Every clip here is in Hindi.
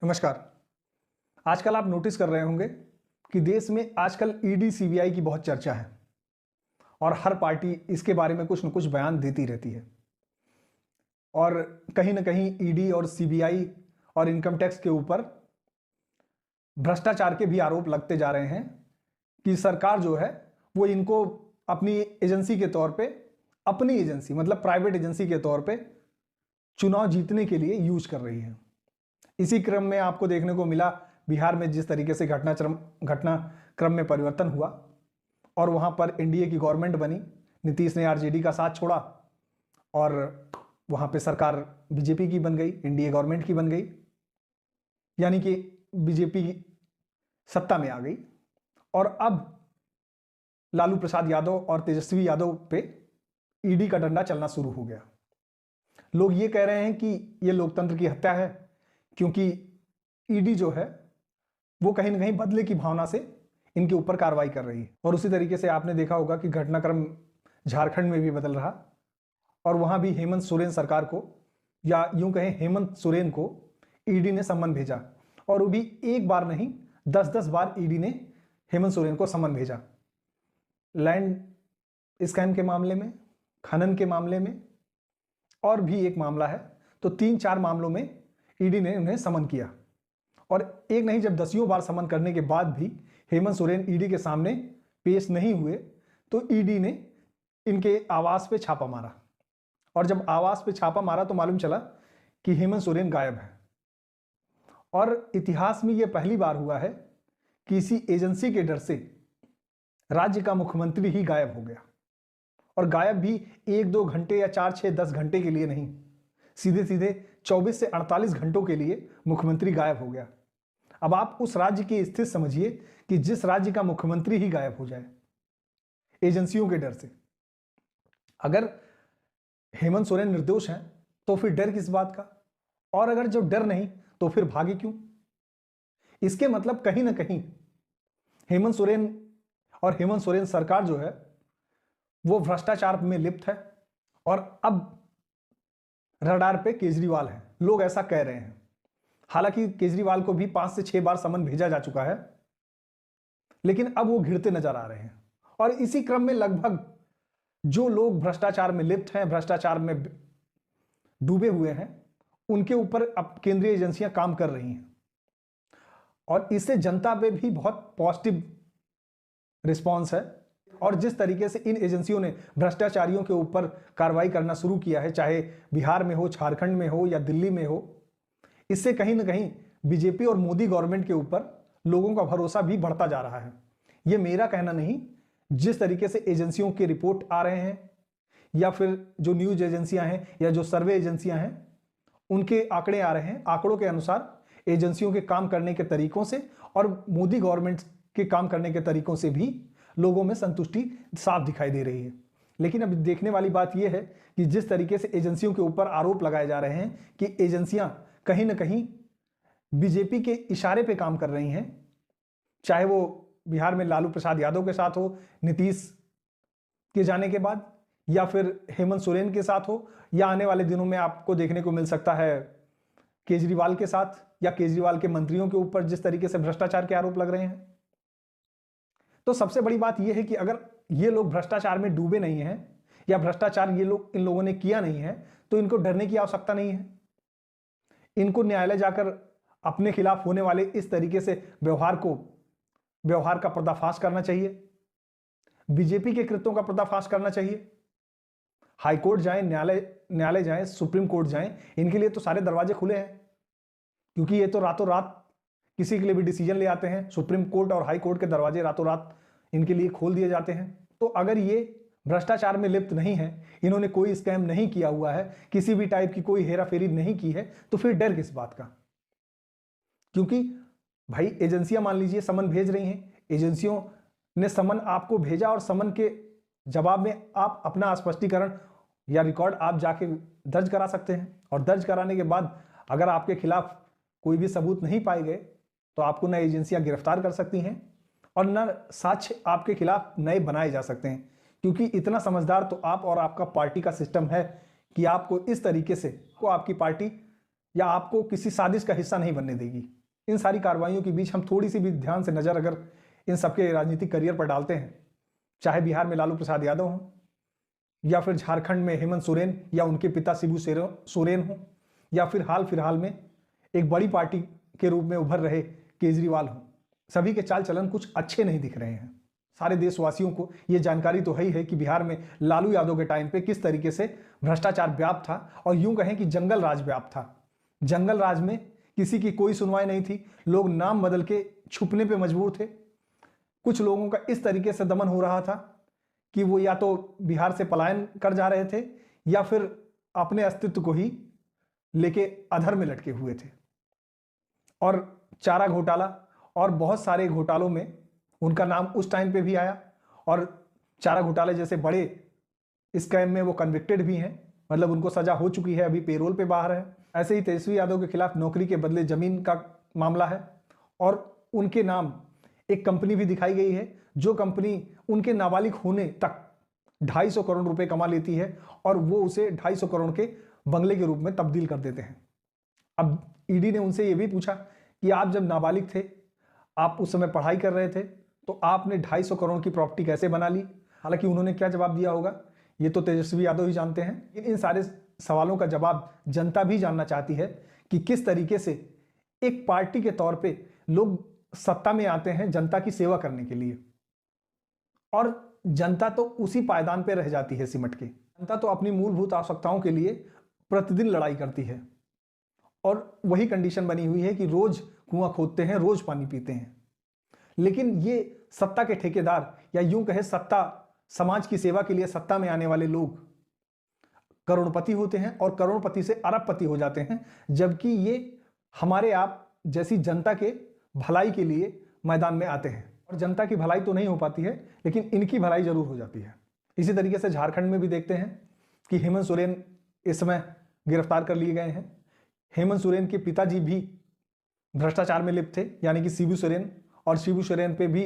नमस्कार। आजकल आप नोटिस कर रहे होंगे कि देश में आजकल ईडी सीबीआई की बहुत चर्चा है और हर पार्टी इसके बारे में कुछ न कुछ बयान देती रहती है। और कहीं न कहीं ईडी और सीबीआई और इनकम टैक्स के ऊपर भ्रष्टाचार के भी आरोप लगते जा रहे हैं कि सरकार जो है वो इनको अपनी एजेंसी के तौर पे, अपनी एजेंसी मतलब प्राइवेट एजेंसी के तौर पे चुनाव जीतने के लिए यूज कर रही है। इसी क्रम में आपको देखने को मिला बिहार में जिस तरीके से घटनाक्रम में परिवर्तन हुआ और वहां पर एनडीए की गवर्नमेंट बनी, नीतीश ने आरजेडी का साथ छोड़ा और वहां पे सरकार बीजेपी की बन गई, एनडीए गवर्नमेंट की बन गई, यानी कि बीजेपी सत्ता में आ गई। और अब लालू प्रसाद यादव और तेजस्वी यादव पे ईडी का डंडा चलना शुरू हो गया। लोग ये कह रहे हैं कि ये लोकतंत्र की हत्या है, क्योंकि ईडी जो है वो कहीं ना कहीं बदले की भावना से इनके ऊपर कार्रवाई कर रही है। और उसी तरीके से आपने देखा होगा कि घटनाक्रम झारखंड में भी बदल रहा और वहां भी हेमंत सोरेन सरकार को, या यूं कहें हेमंत सोरेन को ईडी ने सम्मन भेजा। और वो भी एक बार नहीं, 10-10 बार ईडी ने हेमंत सोरेन को सम्मन भेजा। लैंड स्कैम के मामले में, खनन के मामले में और भी एक मामला है, तो 3-4 मामलों में ईडी ने उन्हें समन किया। और एक नहीं, जब 10 बार समन करने के बाद भी हेमंत सोरेन ईडी के सामने पेश नहीं हुए तो ईडी ने इनके आवास पे छापा मारा। और जब आवास पे छापा मारा तो मालूम चला कि हेमंत सोरेन गायब है। और इतिहास में यह पहली बार हुआ है कि किसी एजेंसी के डर से राज्य का मुख्यमंत्री ही गायब हो गया। और गायब भी 1-2 घंटे या 4-6-10 घंटे के लिए नहीं, सीधे सीधे 24 से 48 घंटों के लिए मुख्यमंत्री गायब हो गया। अब आप उस राज्य की स्थिति समझिए कि जिस राज्य का मुख्यमंत्री ही गायब हो जाए एजेंसियों के डर से। अगर हेमंत सोरेन निर्दोष हैं तो फिर डर किस बात का? और अगर जो डर नहीं तो फिर भागे क्यों? इसके मतलब कहीं ना कहीं हेमंत सोरेन और हेमंत सोरेन सरकार जो है वो भ्रष्टाचार में लिप्त है। और अब रडार पे केजरीवाल है, लोग ऐसा कह रहे हैं। हालांकि केजरीवाल को भी 5 से 6 बार समन भेजा जा चुका है, लेकिन अब वो घिरते नजर आ रहे हैं। और इसी क्रम में लगभग जो लोग भ्रष्टाचार में लिप्त हैं, भ्रष्टाचार में डूबे हुए हैं, उनके ऊपर अब केंद्रीय एजेंसियां काम कर रही हैं। और इससे जनता पे भी बहुत पॉजिटिव रिस्पॉन्स है। और जिस तरीके से इन एजेंसियों ने भ्रष्टाचारियों के ऊपर कार्रवाई करना शुरू किया है, चाहे बिहार में हो, झारखंड में हो या दिल्ली में हो, इससे कहीं ना कहीं बीजेपी और मोदी गवर्नमेंट के ऊपर लोगों का भरोसा भी बढ़ता जा रहा है। यह मेरा कहना नहीं, जिस तरीके से एजेंसियों के रिपोर्ट आ रहे हैं या फिर जो न्यूज एजेंसियां हैं या जो सर्वे एजेंसियां हैं उनके आंकड़े आ रहे हैं, आंकड़ों के अनुसार एजेंसियों के काम करने के तरीकों से और मोदी गवर्नमेंट के काम करने के तरीकों से भी लोगों में संतुष्टि साफ दिखाई दे रही है। लेकिन अब देखने वाली बात यह है कि जिस तरीके से एजेंसियों के ऊपर आरोप लगाए जा रहे हैं कि एजेंसियां कहीं ना कहीं बीजेपी के इशारे पे काम कर रही हैं, चाहे वो बिहार में लालू प्रसाद यादव के साथ हो नीतीश के जाने के बाद, या फिर हेमंत सोरेन के साथ हो, या आने वाले दिनों में आपको देखने को मिल सकता है केजरीवाल के साथ या केजरीवाल के मंत्रियों के ऊपर जिस तरीके से भ्रष्टाचार के आरोप लग रहे हैं। तो सबसे बड़ी बात यह है कि अगर ये लोग भ्रष्टाचार में डूबे नहीं हैं या भ्रष्टाचार इन लोगों ने किया नहीं है तो इनको डरने की आवश्यकता नहीं है। इनको न्यायालय जाकर अपने खिलाफ होने वाले इस तरीके से व्यवहार का पर्दाफाश करना चाहिए, बीजेपी के कृत्यों का पर्दाफाश करना चाहिए। हाईकोर्ट जाएं, न्यायालय जाएं, सुप्रीम कोर्ट जाएं, इनके लिए तो सारे दरवाजे खुले हैं, क्योंकि ये तो रातों रात किसी के लिए भी डिसीजन ले आते हैं। सुप्रीम कोर्ट और हाई कोर्ट के दरवाजे रातों रात इनके लिए खोल दिए जाते हैं। तो अगर ये भ्रष्टाचार में लिप्त नहीं है, इन्होंने कोई स्कैम नहीं किया हुआ है, किसी भी टाइप की कोई हेराफेरी नहीं की है, तो फिर डर किस बात का? क्योंकि भाई एजेंसियां मान लीजिए समन भेज रही हैं, एजेंसियों ने समन आपको भेजा और समन के जवाब में आप अपना स्पष्टीकरण या रिकॉर्ड आप जाके दर्ज करा सकते हैं। और दर्ज कराने के बाद अगर आपके खिलाफ कोई भी सबूत नहीं पाए गए तो आपको न एजेंसियां गिरफ्तार कर सकती हैं और न साक्ष्य आपके खिलाफ नए बनाए जा सकते हैं। क्योंकि इतना समझदार तो आप और आपका पार्टी का सिस्टम है कि आपको इस तरीके से आपकी पार्टी या आपको किसी साजिश का हिस्सा नहीं बनने देगी। इन सारी कार्रवाइयों के बीच हम थोड़ी सी भी ध्यान से नज़र अगर इन सबके राजनीतिक करियर पर डालते हैं, चाहे बिहार में लालू प्रसाद यादव हों या फिर झारखंड में हेमंत सोरेन या उनके पिता शिबू सोरेन हों या फिर हाल फिलहाल में एक बड़ी पार्टी के रूप में उभर रहे केजरीवाल हों, सभी के चाल चलन कुछ अच्छे नहीं दिख रहे हैं। सारे देशवासियों को ये जानकारी तो है ही है कि बिहार में लालू यादव के टाइम पे किस तरीके से भ्रष्टाचार व्याप्त था और यूं कहें कि जंगल राज व्याप्त था। जंगल राज में किसी की कोई सुनवाई नहीं थी, लोग नाम बदल के छुपने पे मजबूर थे। कुछ लोगों का इस तरीके से दमन हो रहा था कि वो या तो बिहार से पलायन कर जा रहे थे या फिर अपने अस्तित्व को ही लेके अधर में लटके हुए थे। और चारा घोटाला और बहुत सारे घोटालों में उनका नाम उस टाइम पे भी आया और चारा घोटाले जैसे बड़े स्कैम में वो कन्विक्टेड भी हैं, मतलब उनको सजा हो चुकी है, अभी पेरोल पे बाहर है। ऐसे ही तेजस्वी यादव के खिलाफ नौकरी के बदले जमीन का मामला है और उनके नाम एक कंपनी भी दिखाई गई है, जो कंपनी उनके नाबालिग होने तक 250 करोड़ रुपए कमा लेती है और वो उसे 250 करोड़ के बंगले के रूप में तब्दील कर देते हैं। अब ईडी ने उनसे ये भी पूछा कि आप जब नाबालिग थे, आप उस समय पढ़ाई कर रहे थे, तो आपने 250 करोड़ की प्रॉपर्टी कैसे बना ली। हालांकि उन्होंने क्या जवाब दिया होगा ये तो तेजस्वी यादव ही जानते हैं। इन सारे सवालों का जवाब जनता भी जानना चाहती है कि किस तरीके से एक पार्टी के तौर पे लोग सत्ता में आते हैं जनता की सेवा करने के लिए और जनता तो उसी पायदान पे रह जाती है सिमट के। जनता तो अपनी मूलभूत आवश्यकताओं के लिए प्रतिदिन लड़ाई करती है और वही कंडीशन बनी हुई है कि रोज कुआं खोदते हैं, रोज पानी पीते हैं। लेकिन ये सत्ता के ठेकेदार या यूं कहे सत्ता समाज की सेवा के लिए सत्ता में आने वाले लोग करोड़पति होते हैं और करोड़पति से अरबपति हो जाते हैं, जबकि ये हमारे आप जैसी जनता के भलाई के लिए मैदान में आते हैं। और जनता की भलाई तो नहीं हो पाती है, लेकिन इनकी भलाई जरूर हो जाती है। इसी तरीके से झारखंड में भी देखते हैं कि हेमंत सोरेन इस समय गिरफ्तार कर लिए गए हैं। हेमंत सोरेन के पिताजी भी भ्रष्टाचार में लिप्त थे, यानी कि शिबू सोरेन, और शिबू सोरेन पे भी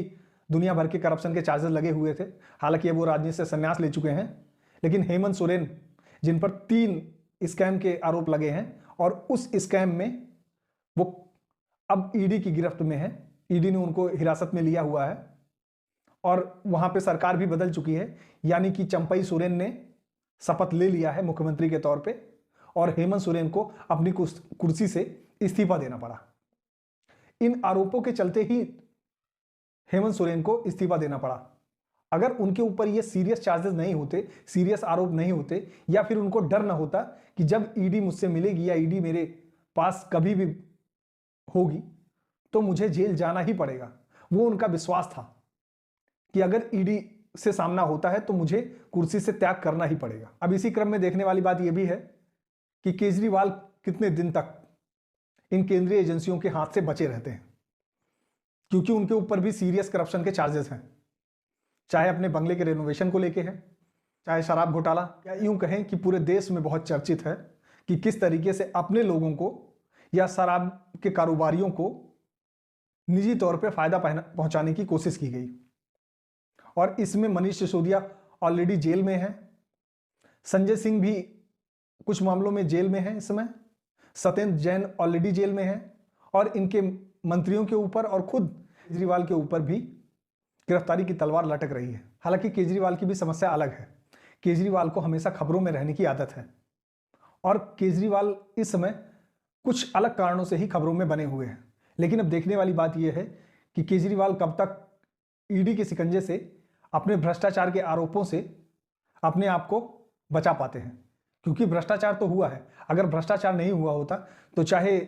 दुनिया भर के करप्शन के चार्जेस लगे हुए थे। हालांकि वो राजनीति से संन्यास ले चुके हैं, लेकिन हेमंत सोरेन जिन पर 3 स्कैम के आरोप लगे हैं और उस स्कैम में वो अब ईडी की गिरफ्त में है। ईडी ने उनको हिरासत में लिया हुआ है और वहां पे सरकार भी बदल चुकी है, यानी कि चंपई सोरेन ने शपथ ले लिया है मुख्यमंत्री के तौर पे और हेमंत सोरेन को अपनी कुर्सी से इस्तीफा देना पड़ा। इन आरोपों के चलते ही हेमंत सोरेन को इस्तीफा देना पड़ा। अगर उनके ऊपर ये सीरियस चार्जेस नहीं होते, सीरियस आरोप नहीं होते, या फिर उनको डर ना होता कि जब ईडी मुझसे मिलेगी या ईडी मेरे पास कभी भी होगी तो मुझे जेल जाना ही पड़ेगा, वो उनका विश्वास था कि अगर ईडी से सामना होता है तो मुझे कुर्सी से त्याग करना ही पड़ेगा। अब इसी क्रम में देखने वाली बात यह भी है कि केजरीवाल कितने दिन तक इन केंद्रीय एजेंसियों के हाथ से बचे रहते हैं, क्योंकि उनके ऊपर भी सीरियस करप्शन के चार्जेस हैं, चाहे अपने बंगले के रेनोवेशन को लेके है, चाहे शराब घोटाला, या यूं कहें कि पूरे देश में बहुत चर्चित है कि किस तरीके से अपने लोगों को या शराब के कारोबारियों को निजी तौर पे फायदा पहुंचाने की कोशिश की गई। और इसमें मनीष सिसोदिया ऑलरेडी जेल में है, संजय सिंह भी कुछ मामलों में जेल में है इस समय, सत्येंद्र जैन ऑलरेडी जेल में है और इनके मंत्रियों के ऊपर और खुद केजरीवाल के ऊपर भी गिरफ्तारी की तलवार लटक रही है। हालांकि केजरीवाल की भी समस्या अलग है। केजरीवाल को हमेशा खबरों में रहने की आदत है और केजरीवाल इस समय कुछ अलग कारणों से ही खबरों में बने हुए हैं। लेकिन अब देखने वाली बात यह है कि केजरीवाल कब तक ईडी के शिकंजे से, अपने भ्रष्टाचार के आरोपों से अपने आप को बचा पाते हैं, क्योंकि भ्रष्टाचार तो हुआ है। अगर भ्रष्टाचार नहीं हुआ होता तो चाहे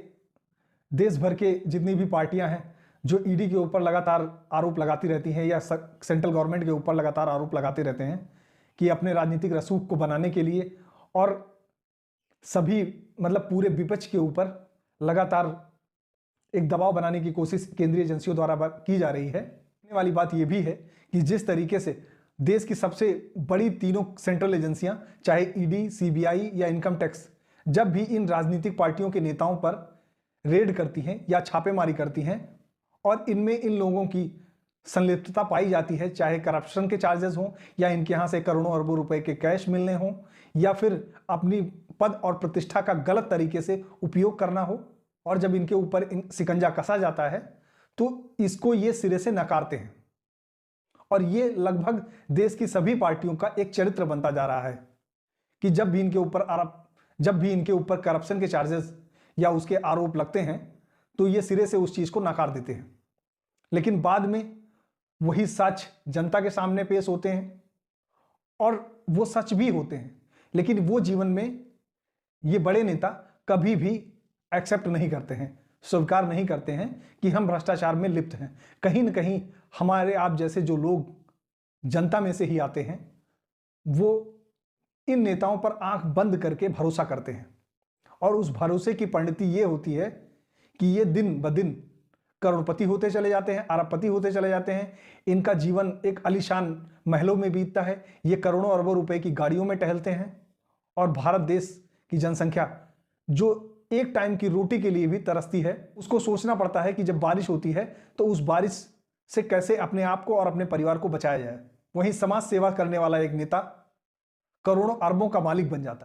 देश भर के जितनी भी पार्टियां हैं जो ईडी के ऊपर लगातार आरोप लगाती रहती हैं या सेंट्रल गवर्नमेंट के ऊपर लगातार आरोप लगाते रहते हैं कि अपने राजनीतिक रसूख को बनाने के लिए और सभी मतलब पूरे विपक्ष के ऊपर लगातार एक दबाव बनाने की कोशिश केंद्रीय एजेंसियों द्वारा की जा रही है। कहने वाली बात यह भी है कि जिस तरीके से देश की सबसे बड़ी तीनों सेंट्रल एजेंसियां, चाहे ईडी, सीबीआई या इनकम टैक्स, जब भी इन राजनीतिक पार्टियों के नेताओं पर रेड करती हैं या छापेमारी करती हैं और इनमें इन लोगों की संलिप्तता पाई जाती है, चाहे करप्शन के चार्जेस हों या इनके यहाँ से करोड़ों अरबों रुपए के कैश मिलने हों या फिर अपनी पद और प्रतिष्ठा का गलत तरीके से उपयोग करना हो, और जब इनके ऊपर शिकंजा कसा जाता है तो इसको ये सिरे से नकारते हैं। और ये लगभग देश की सभी पार्टियों का एक चरित्र बनता जा रहा है कि जब भी इनके ऊपर करप्शन के चार्जेस या उसके आरोप लगते हैं तो ये सिरे से उस चीज को नकार देते हैं, लेकिन बाद में वही सच जनता के सामने पेश होते हैं और वो सच भी होते हैं, लेकिन वो जीवन में ये बड़े नेता कभी भी एक्सेप्ट नहीं करते हैं, स्वीकार नहीं करते हैं कि हम भ्रष्टाचार में लिप्त हैं। कहीं ना कहीं हमारे आप जैसे जो लोग जनता में से ही आते हैं वो इन नेताओं पर आंख बंद करके भरोसा करते हैं, और उस भरोसे की परिणति ये होती है कि ये दिन ब दिन करोड़पति होते चले जाते हैं, अरबपति होते चले जाते हैं। इनका जीवन एक आलीशान महलों में बीतता है, ये करोड़ों अरबों रुपए की गाड़ियों में टहलते हैं, और भारत देश की जनसंख्या जो एक टाइम की रोटी के लिए भी तरसती है, उसको सोचना पड़ता है कि जब बारिश होती है तो उस बारिश से कैसे अपने आप को और अपने परिवार को बचाया जाए। वहीं समाज सेवा करने वाला एक नेता करोड़ों अरबों का मालिक बन जाता है।